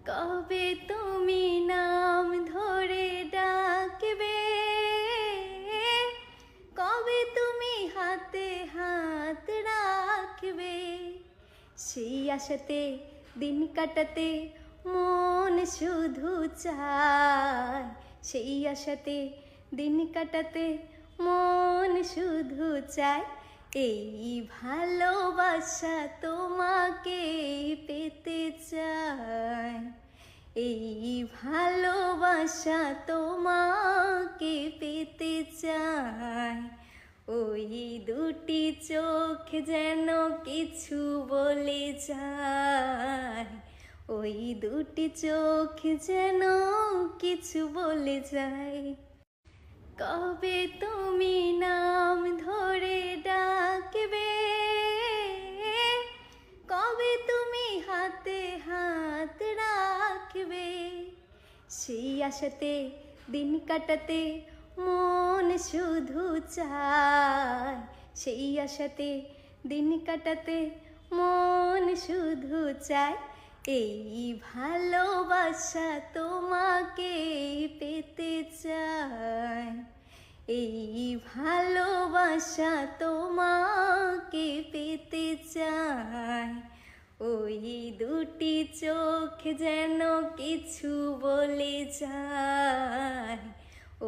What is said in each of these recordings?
কবে তুমি নাম ধরে ডাকবে, কবে তুমি হাতে হাত রাখবে, সেই আশাতে দিন কাটাতে মন শুধু চায়, সেই আশাতে দিন কাটাতে মন শুধু চায়। এই ভালোবাসা তোমাকে পেতে চায়, এই ভালোবাসা তোমাকে পেতে চায়। ওই দুটি চোখ যেন কিছু বলে যায়, ওই দুটি চোখ যেন কিছু বলে যায়। কবে তুমি নাম ধরে ডাকবে, কবে তুমি হাতে হাত রাখবে, সেই আশাতে দিন কাটাতে মন শুধু চায়, সেই আশাতে দিন কাটাতে মন শুধু চায়। এই ভালোবাসা তোমাকে পেতে চায়, এই ভালোবাসা তোমাকে পেতে চায়। ওই দুটি চোখ যেন কিছু বলে যায়,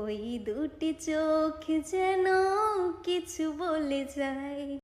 ওই দুটি চোখ যেন কিছু বলে যায়।